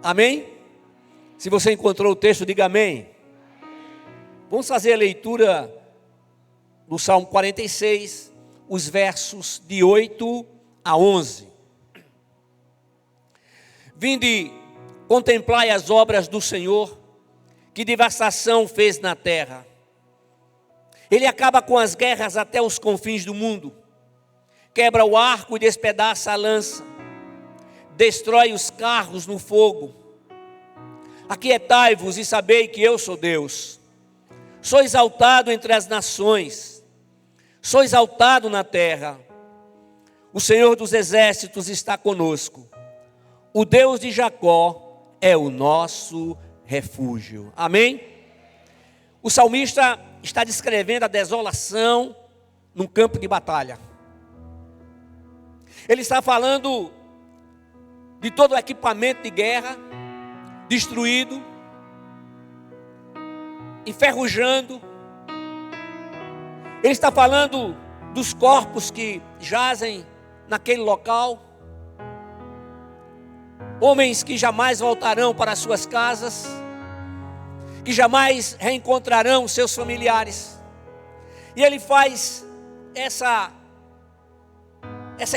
Amém? Se você encontrou o texto, diga amém. Vamos fazer a leitura do Salmo 46, os versos de 8 a 11. Vinde, contemplai as obras do Senhor, que devastação fez na terra. Ele acaba com as guerras até os confins do mundo, quebra o arco e despedaça a lança, destrói os carros no fogo. Aquietai-vos e sabei que eu sou Deus. Sou exaltado entre as nações, sou exaltado na terra. O Senhor dos exércitos está conosco. O Deus de Jacó é o nosso refúgio. Amém? O salmista está descrevendo a desolação num campo de batalha. Ele está falando de todo o equipamento de guerra destruído, enferrujando. Ele está falando dos corpos que jazem naquele local, homens que jamais voltarão para suas casas, que jamais reencontrarão seus familiares. E ele faz essa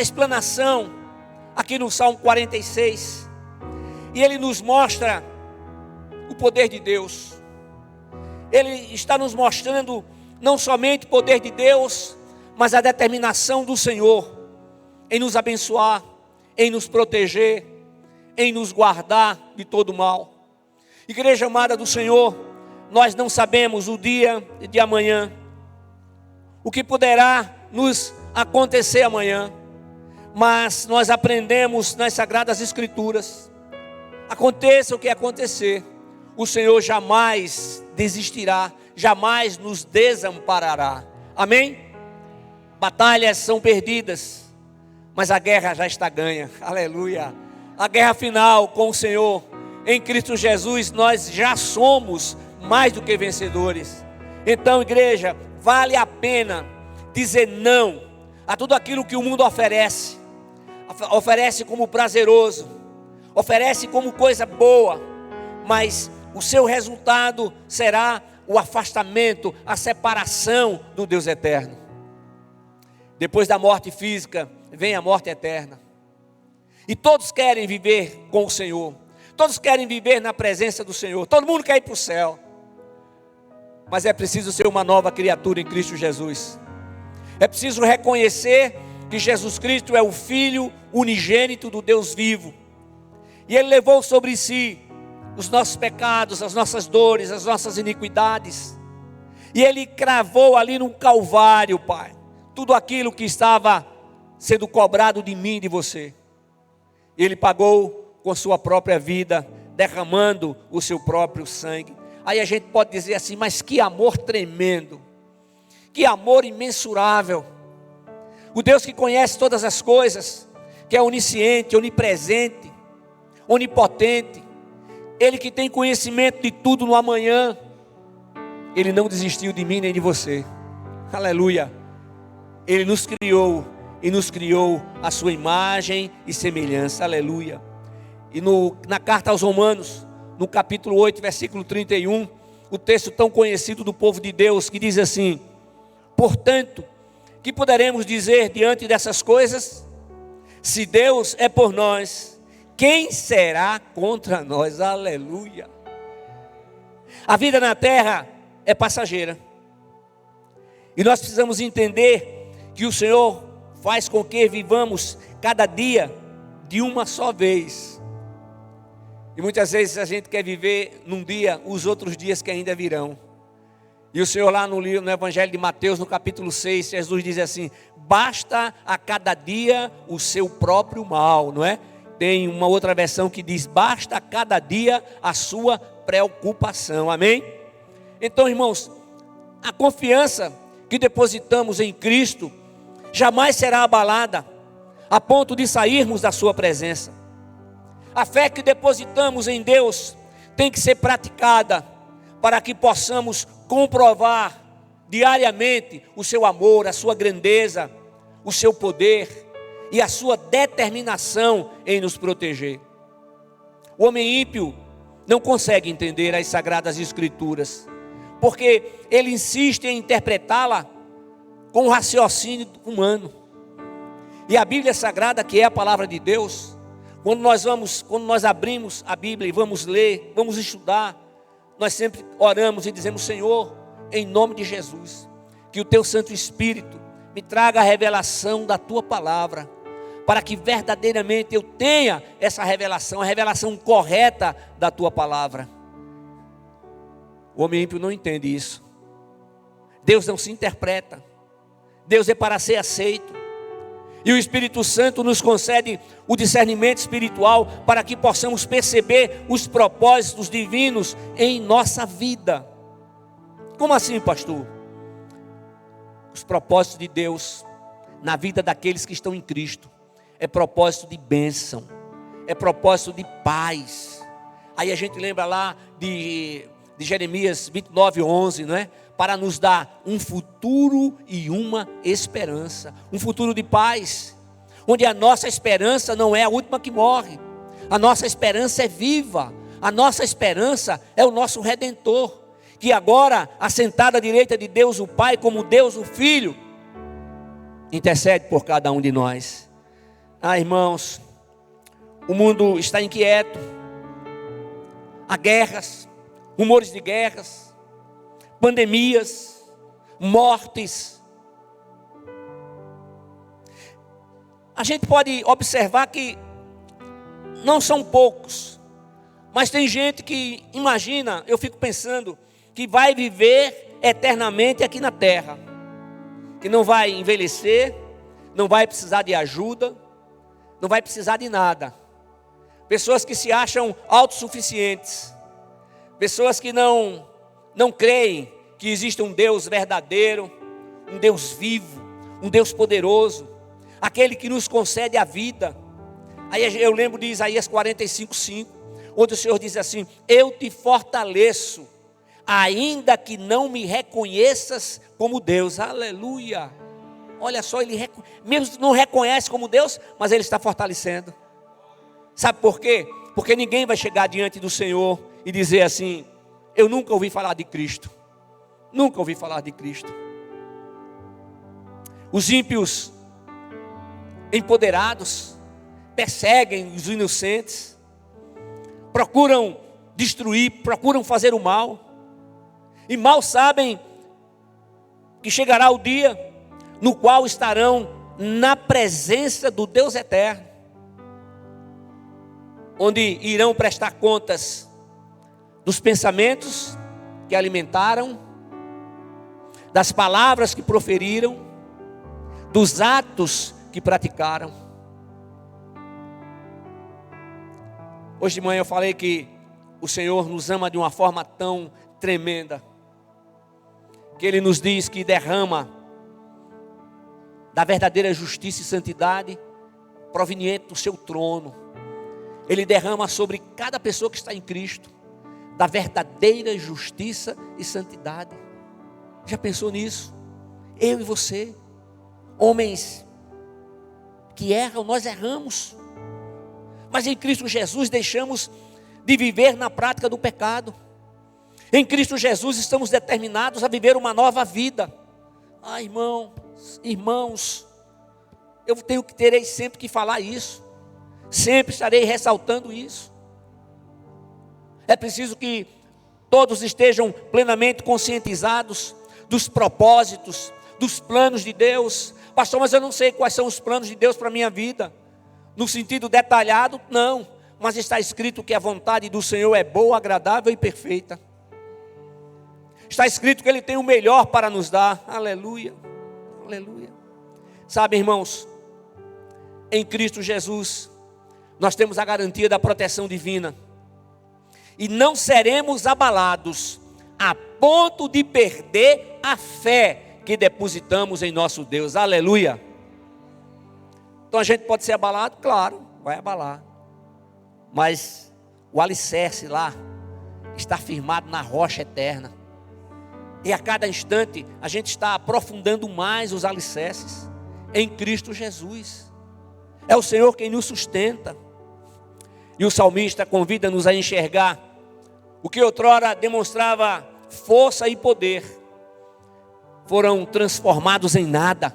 explanação aqui no Salmo 46, e ele nos mostra o poder de Deus. Ele está nos mostrando não somente o poder de Deus, mas a determinação do Senhor em nos abençoar, em nos proteger, em nos guardar de todo mal. Igreja amada do Senhor, nós não sabemos o dia de amanhã, o que poderá nos acontecer amanhã, mas nós aprendemos nas Sagradas Escrituras, aconteça o que acontecer, o Senhor jamais desistirá, jamais nos desamparará. Amém? Batalhas são perdidas, mas a guerra já está ganha. Aleluia. A guerra final com o Senhor, em Cristo Jesus, nós já somos mais do que vencedores. Então, igreja, vale a pena dizer não a tudo aquilo que o mundo oferece. Oferece como prazeroso, oferece como coisa boa, mas o seu resultado será o afastamento, a separação do Deus eterno. Depois da morte física, vem a morte eterna. E todos querem viver com o Senhor, todos querem viver na presença do Senhor, todo mundo quer ir para o céu. Mas é preciso ser uma nova criatura em Cristo Jesus. É preciso reconhecer que Jesus Cristo é o Filho unigênito do Deus vivo. E Ele levou sobre si os nossos pecados, as nossas dores, as nossas iniquidades. E Ele cravou ali no Calvário, Pai, tudo aquilo que estava sendo cobrado de mim e de você. Ele pagou com sua própria vida, derramando o seu próprio sangue. Aí a gente pode dizer assim, mas que amor tremendo, que amor imensurável. O Deus que conhece todas as coisas, que é onisciente, onipresente, onipotente, Ele que tem conhecimento de tudo no amanhã, Ele não desistiu de mim nem de você. Aleluia. Ele nos criou e nos criou a sua imagem e semelhança. Aleluia. E na carta aos Romanos, no capítulo 8, versículo 31, o texto tão conhecido do povo de Deus, que diz assim: portanto, que poderemos dizer diante dessas coisas? Se Deus é por nós, quem será contra nós? Aleluia. A vida na terra é passageira, e nós precisamos entender que o Senhor faz com que vivamos cada dia de uma só vez. E muitas vezes a gente quer viver num dia os outros dias que ainda virão. E o Senhor lá no Evangelho de Mateus, no capítulo 6, Jesus diz assim: basta a cada dia o seu próprio mal, não é? Tem uma outra versão que diz: basta a cada dia a sua preocupação. Amém? Então, irmãos, a confiança que depositamos em Cristo jamais será abalada a ponto de sairmos da sua presença. A fé que depositamos em Deus tem que ser praticada para que possamos comprovar diariamente o seu amor, a sua grandeza, o seu poder e a sua determinação em nos proteger. O homem ímpio não consegue entender as Sagradas Escrituras, porque ele insiste em interpretá-la com o raciocínio humano. E a Bíblia Sagrada, que é a palavra de Deus, quando nós abrimos a Bíblia e vamos ler, vamos estudar, nós sempre oramos e dizemos: Senhor, em nome de Jesus, que o Teu Santo Espírito me traga a revelação da Tua palavra, para que verdadeiramente eu tenha essa revelação, a revelação correta da Tua palavra. O homem ímpio não entende isso. Deus não se interpreta. Deus é para ser aceito. E o Espírito Santo nos concede o discernimento espiritual para que possamos perceber os propósitos divinos em nossa vida. Como assim, pastor? Os propósitos de Deus na vida daqueles que estão em Cristo é propósito de bênção, é propósito de paz. Aí a gente lembra lá de Jeremias 29:11, não é? Para nos dar um futuro e uma esperança. Um futuro de paz, onde a nossa esperança não é a última que morre. A nossa esperança é viva. A nossa esperança é o nosso Redentor, que agora, assentado à direita de Deus o Pai, como Deus o Filho, intercede por cada um de nós. Irmãos, o mundo está inquieto. Há guerras, rumores de guerras, pandemias, mortes. A gente pode observar que não são poucos, mas tem gente que imagina, eu fico pensando, que vai viver eternamente aqui na terra, que não vai envelhecer, não vai precisar de ajuda, não vai precisar de nada. Pessoas que se acham autossuficientes, pessoas que não creem que existe um Deus verdadeiro, um Deus vivo, um Deus poderoso, aquele que nos concede a vida. Aí eu lembro de Isaías 45:5, onde o Senhor diz assim: eu te fortaleço, ainda que não me reconheças como Deus. Aleluia. Olha só, ele mesmo não reconhece como Deus, mas ele está fortalecendo. Sabe por quê? Porque ninguém vai chegar diante do Senhor e dizer assim: eu nunca ouvi falar de Cristo. Nunca ouvi falar de Cristo. Os ímpios empoderados perseguem os inocentes, procuram destruir, procuram fazer o mal, e mal sabem que chegará o dia no qual estarão na presença do Deus eterno, onde irão prestar contas dos pensamentos que alimentaram, das palavras que proferiram, dos atos que praticaram. Hoje de manhã eu falei que o Senhor nos ama de uma forma tão tremenda, que Ele nos diz que derrama da verdadeira justiça e santidade proveniente do seu trono. Ele derrama sobre cada pessoa que está em Cristo da verdadeira justiça e santidade. Já pensou nisso? Eu e você, homens que erram, nós erramos, mas em Cristo Jesus deixamos de viver na prática do pecado. Em Cristo Jesus estamos determinados a viver uma nova vida. Irmãos, eu terei sempre que falar isso, sempre estarei ressaltando isso. É preciso que todos estejam plenamente conscientizados dos propósitos, dos planos de Deus. Pastor, mas eu não sei quais são os planos de Deus para a minha vida. No sentido detalhado, não. Mas está escrito que a vontade do Senhor é boa, agradável e perfeita. Está escrito que Ele tem o melhor para nos dar. Aleluia, aleluia. Sabe, irmãos, em Cristo Jesus, nós temos a garantia da proteção divina. E não seremos abalados a ponto de perder a fé que depositamos em nosso Deus. Aleluia. Então a gente pode ser abalado? Claro, vai abalar. Mas o alicerce lá está firmado na rocha eterna. E a cada instante a gente está aprofundando mais os alicerces em Cristo Jesus. É o Senhor quem nos sustenta. E o salmista convida-nos a enxergar o que outrora demonstrava força e poder, foram transformados em nada.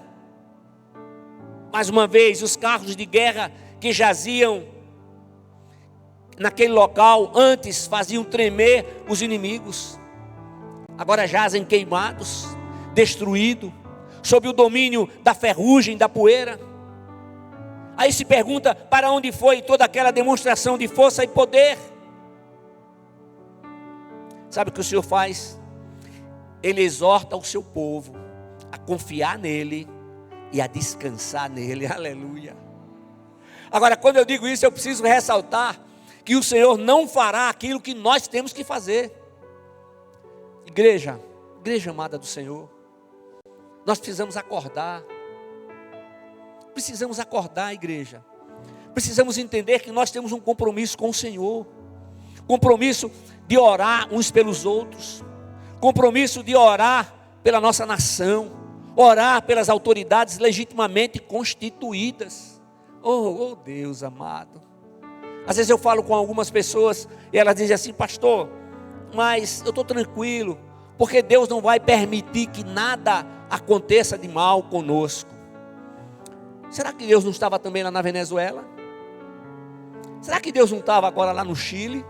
Mais uma vez, os carros de guerra que jaziam naquele local antes faziam tremer os inimigos, agora jazem queimados, destruídos, sob o domínio da ferrugem, da poeira. Aí se pergunta, para onde foi toda aquela demonstração de força e poder? Sabe o que o Senhor faz? Ele exorta o seu povo a confiar nele e a descansar nele, aleluia. Agora, quando eu digo isso, eu preciso ressaltar que o Senhor não fará aquilo que nós temos que fazer. Igreja amada do Senhor, nós precisamos acordar. Precisamos acordar, igreja. Precisamos entender que nós temos um compromisso com o Senhor. Compromisso de orar uns pelos outros. Compromisso de orar pela nossa nação. Orar pelas autoridades legitimamente constituídas. Oh Deus amado. Às vezes eu falo com algumas pessoas e elas dizem assim: pastor, mas eu estou tranquilo, porque Deus não vai permitir que nada aconteça de mal conosco. Será que Deus não estava também lá na Venezuela? Será que Deus não estava agora lá no Chile?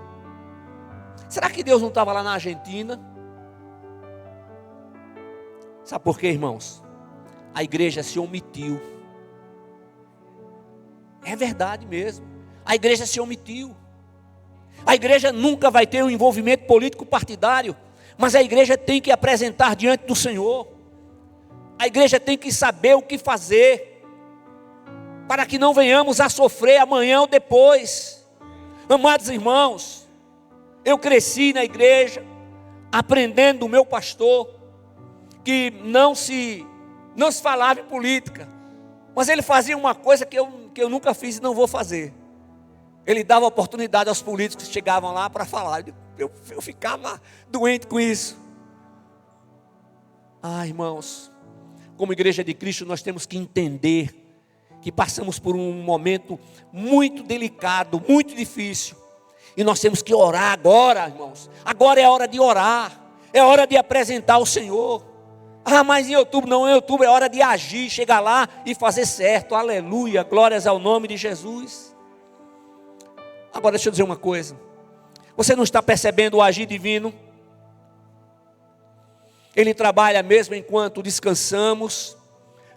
Será que Deus não estava lá na Argentina? Sabe por quê, irmãos? A igreja se omitiu. É verdade mesmo. A igreja se omitiu. A igreja nunca vai ter um envolvimento político partidário, mas a igreja tem que apresentar diante do Senhor. A igreja tem que saber o que fazer, para que não venhamos a sofrer amanhã ou depois. Amados irmãos, eu cresci na igreja, aprendendo do meu pastor, que não se falava em política, mas ele fazia uma coisa que eu nunca fiz e não vou fazer. Ele dava oportunidade aos políticos que chegavam lá para falar. Eu ficava doente com isso. Irmãos, como igreja de Cristo, nós temos que entender que passamos por um momento muito delicado, muito difícil, e nós temos que orar agora, irmãos. Agora é hora de orar, é hora de apresentar ao Senhor. Mas em outubro, não, em outubro é hora de agir, chegar lá e fazer certo, aleluia, glórias ao nome de Jesus. Agora deixa eu dizer uma coisa, você não está percebendo o agir divino? Ele trabalha mesmo enquanto descansamos,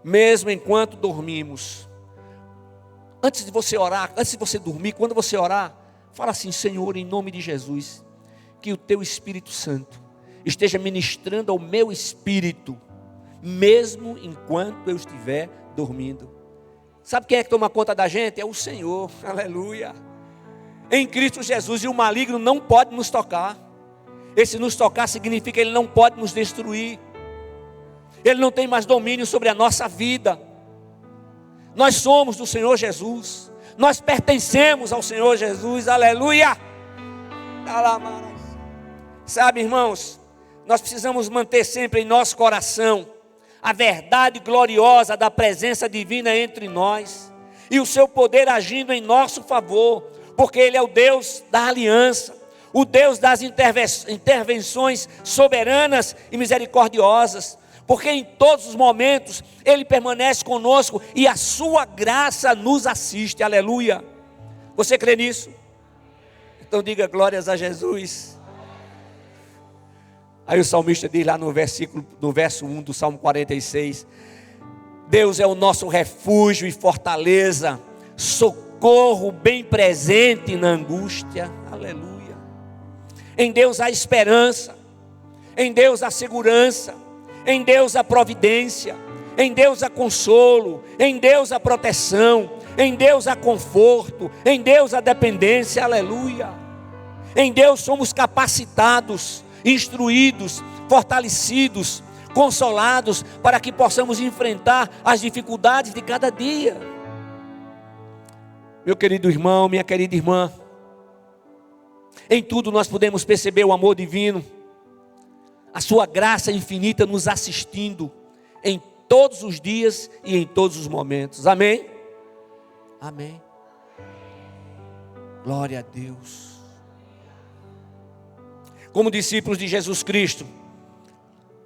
mesmo enquanto dormimos. Antes de você orar, antes de você dormir, quando você orar, fala assim: Senhor, em nome de Jesus, que o teu Espírito Santo esteja ministrando ao meu espírito, mesmo enquanto eu estiver dormindo. Sabe quem é que toma conta da gente? É o Senhor, aleluia. Em Cristo Jesus, e o maligno não pode nos tocar. Esse nos tocar significa que ele não pode nos destruir. Ele não tem mais domínio sobre a nossa vida. Nós somos do Senhor Jesus. Nós pertencemos ao Senhor Jesus. Aleluia. Sabe, irmãos, nós precisamos manter sempre em nosso coração a verdade gloriosa da presença divina entre nós e o seu poder agindo em nosso favor, porque Ele é o Deus da aliança, o Deus das intervenções soberanas e misericordiosas, porque em todos os momentos Ele permanece conosco e a sua graça nos assiste, aleluia. Você crê nisso? Então diga glórias a Jesus. Aí o salmista diz lá no verso 1 do Salmo 46, Deus é o nosso refúgio e fortaleza, socorro bem presente na angústia, aleluia. Em Deus há esperança, em Deus há segurança, em Deus há providência, em Deus há consolo, em Deus há proteção, em Deus há conforto, em Deus há dependência, aleluia. Em Deus somos capacitados, instruídos, fortalecidos, consolados, para que possamos enfrentar as dificuldades de cada dia. Meu querido irmão, minha querida irmã, em tudo nós podemos perceber o amor divino, a sua graça infinita nos assistindo em todos os dias e em todos os momentos. Amém? Amém. Glória a Deus. Como discípulos de Jesus Cristo,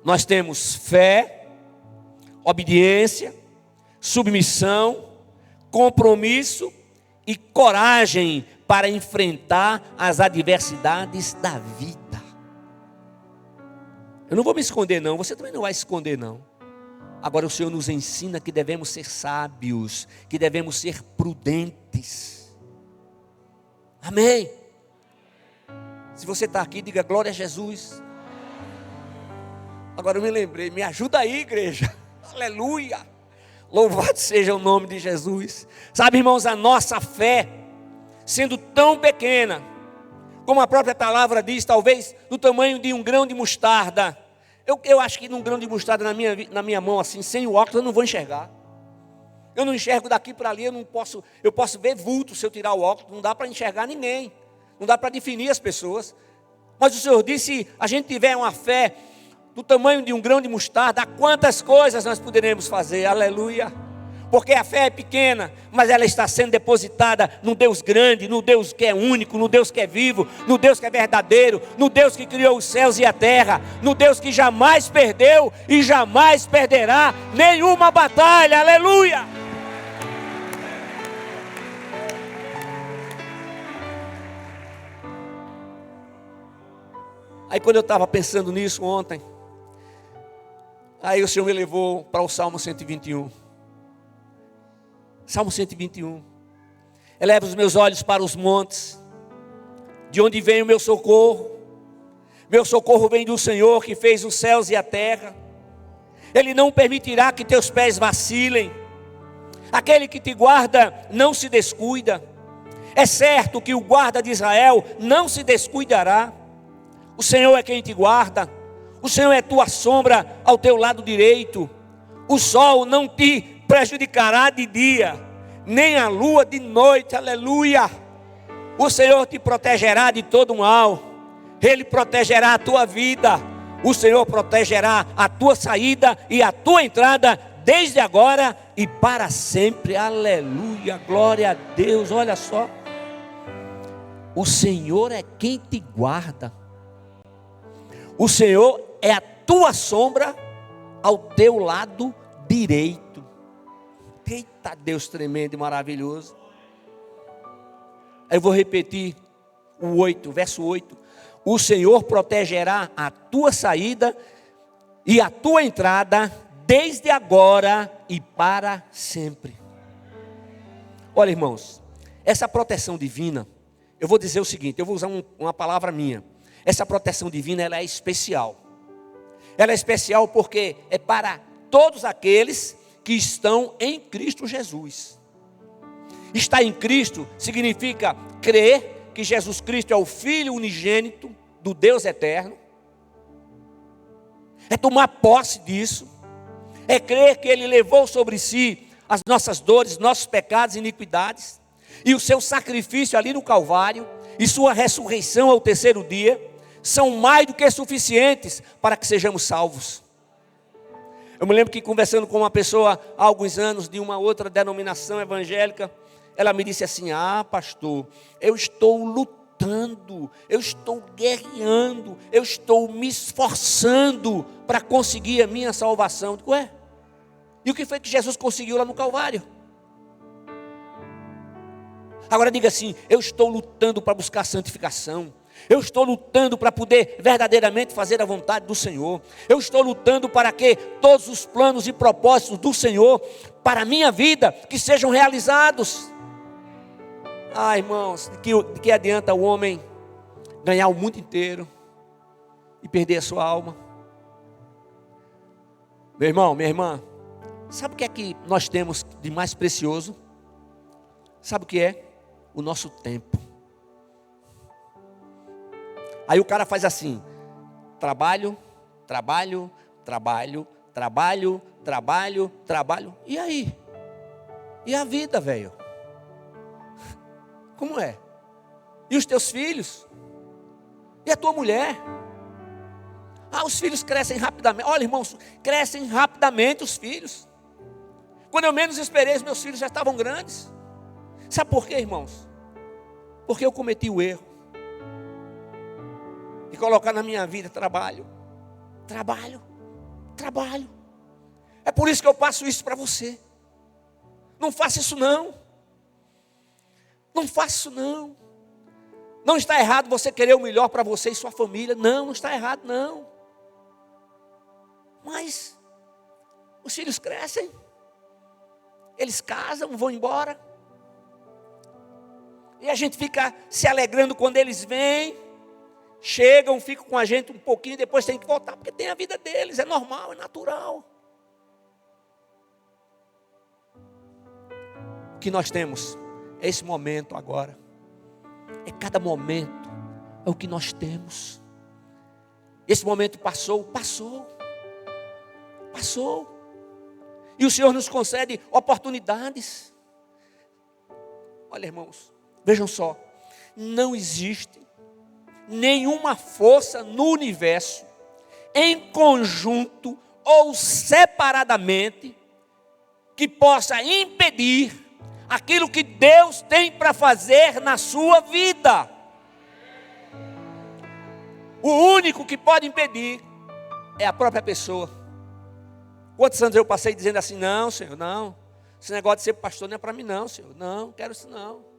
nós temos fé, obediência, submissão, compromisso e coragem para enfrentar as adversidades da vida. Eu não vou me esconder não, você também não vai se esconder não. Agora o Senhor nos ensina que devemos ser sábios, que devemos ser prudentes. Amém? Se você está aqui, diga glória a Jesus. Agora eu me lembrei, me ajuda aí, igreja. Aleluia. Louvado seja o nome de Jesus. Sabe, irmãos, a nossa fé, sendo tão pequena, como a própria palavra diz, talvez do tamanho de um grão de mostarda. Eu acho que num grão de mostarda na minha mão, assim, sem o óculos, eu não vou enxergar. Eu não enxergo daqui para ali, eu posso ver vulto se eu tirar o óculos, não dá para enxergar ninguém, não dá para definir as pessoas. Mas o Senhor disse, se a gente tiver uma fé do tamanho de um grão de mostarda, quantas coisas nós poderemos fazer, aleluia. Porque a fé é pequena, mas ela está sendo depositada no Deus grande, no Deus que é único, no Deus que é vivo, no Deus que é verdadeiro, no Deus que criou os céus e a terra, no Deus que jamais perdeu e jamais perderá nenhuma batalha, aleluia. Aí quando eu estava pensando nisso ontem, aí o Senhor me levou para o Salmo 121. Salmo 121. Eleva os meus olhos para os montes, de onde vem o meu socorro. Meu socorro vem do Senhor que fez os céus e a terra. Ele não permitirá que teus pés vacilem. Aquele que te guarda não se descuida. É certo que o guarda de Israel não se descuidará. O Senhor é quem te guarda. O Senhor é tua sombra ao teu lado direito. O sol não te prejudicará de dia, nem a lua de noite, aleluia. O Senhor te protegerá de todo mal. Ele protegerá a tua vida. O Senhor protegerá a tua saída e a tua entrada, desde agora e para sempre, aleluia, glória a Deus. Olha só, o Senhor é quem te guarda. O Senhor é a tua sombra ao teu lado direito. Eita Deus tremendo e maravilhoso. Aí eu vou repetir o 8, verso 8. O Senhor protegerá a tua saída e a tua entrada, desde agora e para sempre. Olha, irmãos, essa proteção divina, eu vou dizer o seguinte, eu vou usar uma palavra minha. Essa proteção divina, ela é especial. Ela é especial porque é para todos aqueles que estão em Cristo Jesus. Estar em Cristo significa crer que Jesus Cristo é o Filho unigênito do Deus eterno. É tomar posse disso. É crer que Ele levou sobre si as nossas dores, nossos pecados e iniquidades. E o seu sacrifício ali no Calvário e sua ressurreição ao terceiro dia são mais do que suficientes para que sejamos salvos. Eu me lembro que conversando com uma pessoa há alguns anos de uma outra denominação evangélica, ela me disse assim: pastor, eu estou lutando, eu estou guerreando, eu estou me esforçando para conseguir a minha salvação. Eu digo, e o que foi que Jesus conseguiu lá no Calvário? Agora diga assim: eu estou lutando para buscar santificação. Eu estou lutando para poder verdadeiramente fazer a vontade do Senhor. Eu estou lutando para que todos os planos e propósitos do Senhor para a minha vida que sejam realizados. Irmãos, de que adianta o homem ganhar o mundo inteiro e perder a sua alma? Meu irmão, minha irmã, sabe o que é que nós temos de mais precioso? Sabe o que é? O nosso tempo. Aí o cara faz assim: trabalho, trabalho, trabalho, trabalho, trabalho, trabalho. E aí? E a vida, velho? Como é? E os teus filhos? E a tua mulher? Os filhos crescem rapidamente. Olha, irmãos, crescem rapidamente os filhos. Quando eu menos esperei, os meus filhos já estavam grandes. Sabe por quê, irmãos? Porque eu cometi o erro de colocar na minha vida trabalho. É por isso que eu passo isso para você. Não faça isso não. Não faça isso não. Não está errado você querer o melhor para você e sua família. Não está errado não. Mas os filhos crescem. Eles casam, vão embora. E a gente fica se alegrando quando eles vêm. Chegam, ficam com a gente um pouquinho, depois tem que voltar, porque tem a vida deles, é normal, é natural. O que nós temos é esse momento agora. É cada momento, é o que nós temos. Esse momento passou. E o Senhor nos concede oportunidades. Olha, irmãos, vejam só. Não existe nenhuma força no universo, em conjunto ou separadamente, que possa impedir aquilo que Deus tem para fazer na sua vida. O único que pode impedir é a própria pessoa. Quantos anos eu passei dizendo assim: não, Senhor, não, esse negócio de ser pastor não é para mim não, Senhor, não quero isso não.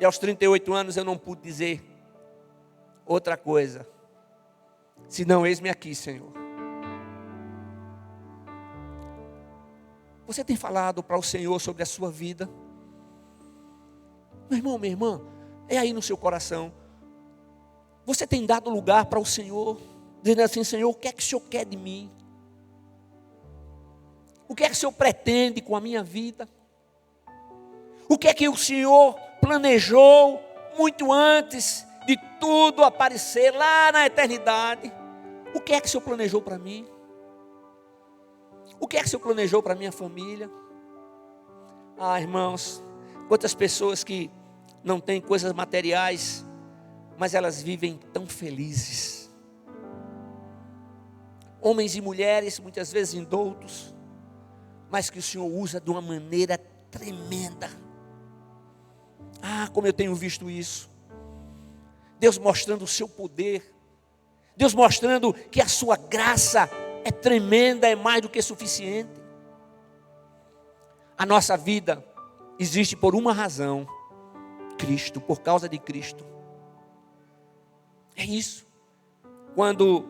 E aos 38 anos eu não pude dizer outra coisa, senão eis-me aqui, Senhor. Você tem falado para o Senhor sobre a sua vida? Meu irmão, minha irmã, é aí no seu coração. Você tem dado lugar para o Senhor, dizendo assim: Senhor, o que é que o Senhor quer de mim? O que é que o Senhor pretende com a minha vida? O que é que o Senhor planejou muito antes de tudo aparecer lá na eternidade? O que é que o Senhor planejou para mim? O que é que o Senhor planejou para a minha família? Ah, irmãos, quantas pessoas que não têm coisas materiais, mas elas vivem tão felizes. Homens e mulheres, muitas vezes indoutos, mas que o Senhor usa de uma maneira tremenda. Ah, como eu tenho visto isso. Deus mostrando o seu poder. Deus mostrando que a sua graça é tremenda, é mais do que suficiente. A nossa vida existe por uma razão: Cristo, por causa de Cristo. É isso. Quando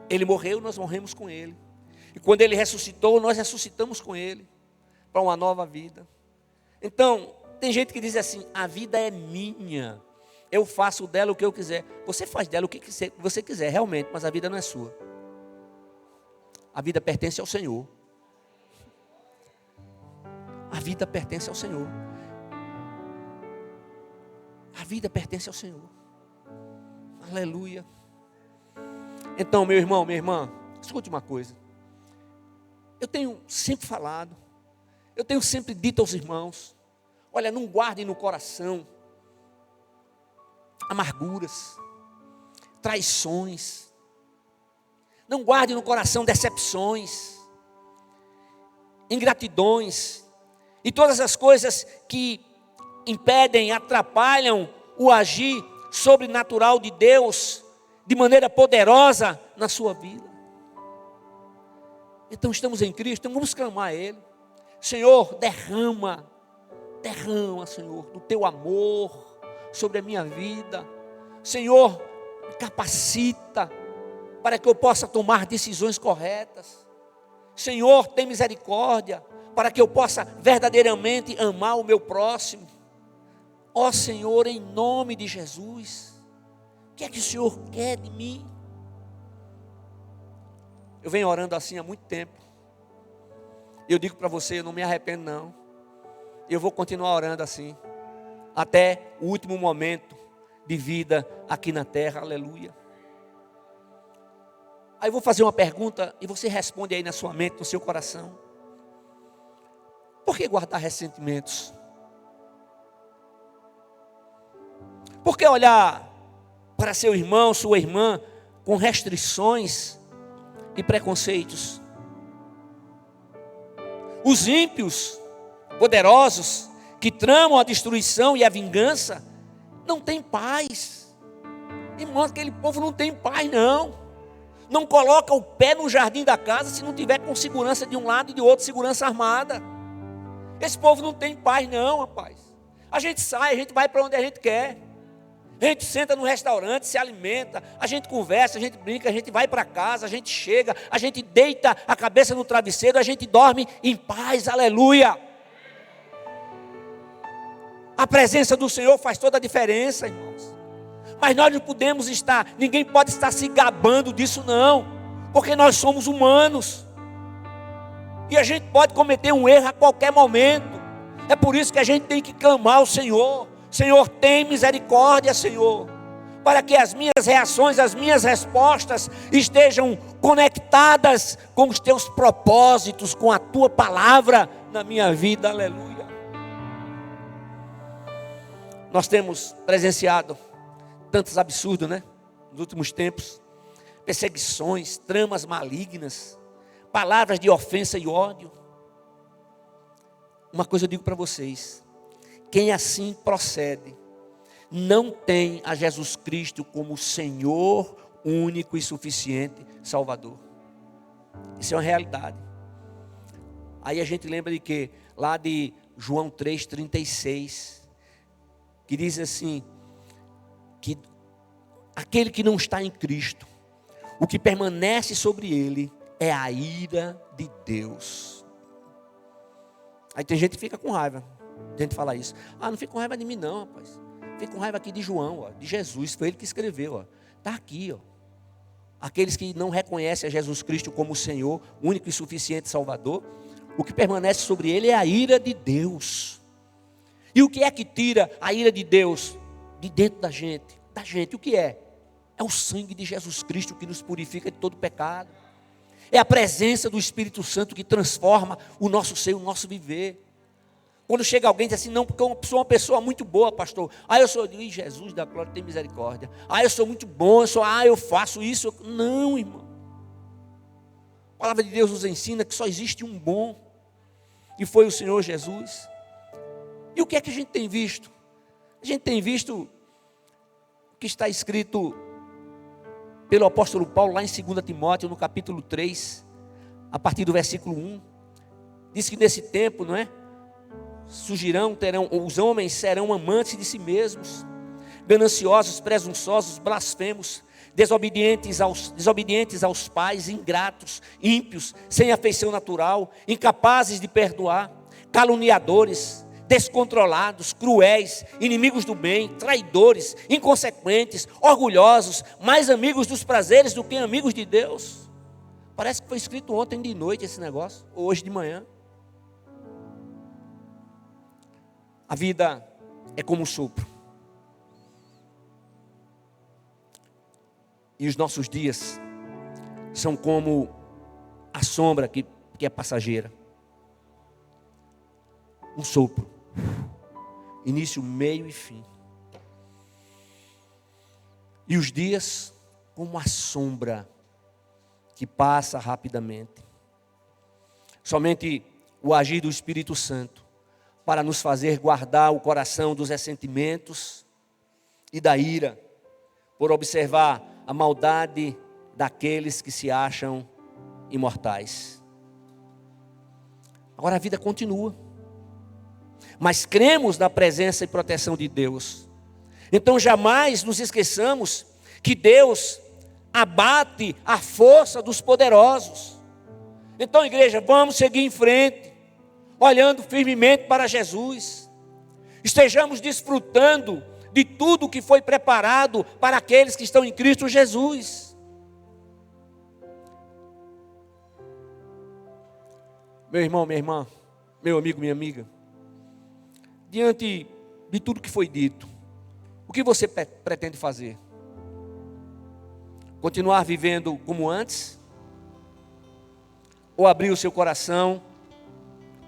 Ele morreu, nós morremos com Ele. E quando Ele ressuscitou, nós ressuscitamos com Ele para uma nova vida. Então, tem gente que diz assim: a vida é minha, eu faço dela o que eu quiser. Você faz dela o que você quiser, realmente, mas a vida não é sua. A vida pertence ao Senhor. A vida pertence ao Senhor. A vida pertence ao Senhor. Aleluia. Então, meu irmão, minha irmã, escute uma coisa. Eu tenho sempre falado, eu tenho sempre dito aos irmãos: olha, não guardem no coração amarguras, traições. Não guardem no coração decepções, ingratidões e todas as coisas que impedem, atrapalham o agir sobrenatural de Deus de maneira poderosa na sua vida. Então estamos em Cristo, então vamos clamar a Ele: Senhor, derrama, Senhor, do Teu amor sobre a minha vida. Senhor, me capacita para que eu possa tomar decisões corretas. Senhor, tem misericórdia para que eu possa verdadeiramente amar o meu próximo. Ó Senhor, em nome de Jesus, o que é que o Senhor quer de mim? Eu venho orando assim há muito tempo. Eu digo para você, eu não me arrependo não. Eu vou continuar orando assim até o último momento de vida aqui na terra. Aleluia. Aí eu vou fazer uma pergunta e você responde aí na sua mente, no seu coração. Por que guardar ressentimentos? Por que olhar para seu irmão, sua irmã com restrições e preconceitos? Os ímpios, poderosos, que tramam a destruição e a vingança, não têm paz. Irmão, aquele povo não tem paz, não. Não coloca o pé no jardim da casa se não tiver com segurança de um lado e de outro, segurança armada. Esse povo não tem paz, não, rapaz. A gente sai, a gente vai para onde a gente quer. A gente senta no restaurante, se alimenta, a gente conversa, a gente brinca, a gente vai para casa, a gente chega, a gente deita a cabeça no travesseiro, a gente dorme em paz, aleluia. A presença do Senhor faz toda a diferença, irmãos. Mas nós não podemos estar, ninguém pode estar se gabando disso não, porque nós somos humanos. E a gente pode cometer um erro a qualquer momento. É por isso que a gente tem que clamar ao Senhor. Senhor, tem misericórdia, Senhor, para que as minhas reações, as minhas respostas estejam conectadas com os teus propósitos, com a tua palavra na minha vida, aleluia. Nós temos presenciado tantos absurdos, né? Nos últimos tempos, perseguições, tramas malignas, palavras de ofensa e ódio. Uma coisa eu digo para vocês: quem assim procede, não tem a Jesus Cristo como Senhor único e suficiente Salvador. Isso é uma realidade. Aí a gente lembra de quê? Lá de João 3,36, que diz assim, que aquele que não está em Cristo, o que permanece sobre ele é a ira de Deus. Aí tem gente que fica com raiva. A gente fala isso. Ah, não fica com raiva de mim não, rapaz. Fica com raiva aqui de João, ó, de Jesus. Foi ele que escreveu, ó. Está aqui, ó. Aqueles que não reconhecem a Jesus Cristo como Senhor, único e suficiente Salvador, o que permanece sobre ele é a ira de Deus. E o que é que tira a ira de Deus de dentro da gente? Da gente, o que é? É o sangue de Jesus Cristo que nos purifica de todo pecado. É a presença do Espírito Santo que transforma o nosso ser, o nosso viver. Quando chega alguém e diz assim, não, porque eu sou uma pessoa muito boa, pastor. Ah, eu sou, Jesus da glória, tem misericórdia. Ah, eu sou muito bom, eu faço isso. Não, irmão. A palavra de Deus nos ensina que só existe um bom, e foi o Senhor Jesus. E o que é que a gente tem visto? A gente tem visto o que está escrito pelo apóstolo Paulo lá em 2 Timóteo, no capítulo 3, a partir do versículo 1. Diz que nesse tempo, não é? Os homens serão amantes de si mesmos, gananciosos, presunçosos, blasfemos, desobedientes aos pais, ingratos, ímpios, sem afeição natural, incapazes de perdoar, caluniadores, descontrolados, cruéis, inimigos do bem, traidores, inconsequentes, orgulhosos, mais amigos dos prazeres do que amigos de Deus. Parece que foi escrito ontem de noite esse negócio, ou hoje de manhã. A vida é como um sopro. E os nossos dias são como a sombra que é passageira. Um sopro. Início, meio e fim. E os dias como a sombra que passa rapidamente. Somente o agir do Espírito Santo para nos fazer guardar o coração dos ressentimentos e da ira, por observar a maldade daqueles que se acham imortais. Agora a vida continua, mas cremos na presença e proteção de Deus. Então jamais nos esqueçamos que Deus abate a força dos poderosos. Então, igreja, vamos seguir em frente, olhando firmemente para Jesus. Estejamos desfrutando de tudo que foi preparado para aqueles que estão em Cristo Jesus. Meu irmão, minha irmã, meu amigo, minha amiga, diante de tudo que foi dito, o que você pretende fazer? Continuar vivendo como antes? Ou abrir o seu coração,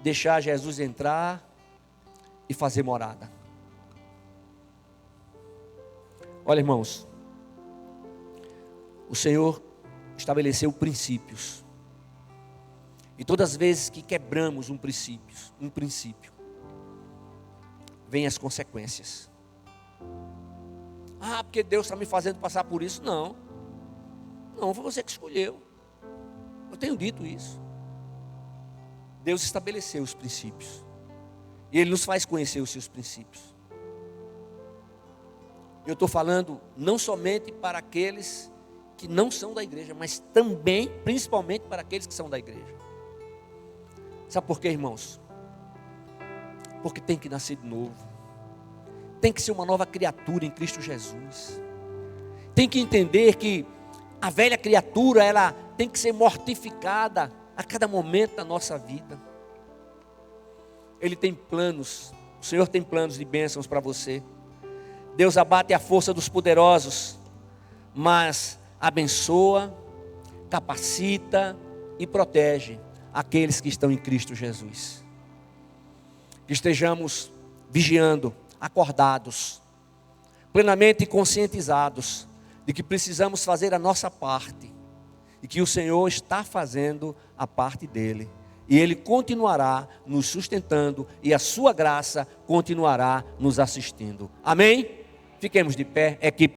deixar Jesus entrar e fazer morada? Olha, irmãos, o Senhor estabeleceu princípios. E todas as vezes que quebramos um princípio, vêm as consequências. Ah, porque Deus está me fazendo passar por isso. Não, foi você que escolheu. Eu tenho dito isso. Deus estabeleceu os princípios. E Ele nos faz conhecer os seus princípios. Eu estou falando não somente para aqueles que não são da igreja, mas também, principalmente para aqueles que são da igreja. Sabe por quê, irmãos? Porque tem que nascer de novo. Tem que ser uma nova criatura em Cristo Jesus. Tem que entender que a velha criatura, ela tem que ser mortificada a cada momento da nossa vida. Ele tem planos, o Senhor tem planos de bênçãos para você. Deus abate a força dos poderosos, mas abençoa, capacita e protege aqueles que estão em Cristo Jesus. Que estejamos vigiando, acordados, plenamente conscientizados de que precisamos fazer a nossa parte e que o Senhor está fazendo a parte dele. E Ele continuará nos sustentando e a sua graça continuará nos assistindo. Amém? Fiquemos de pé, equipe.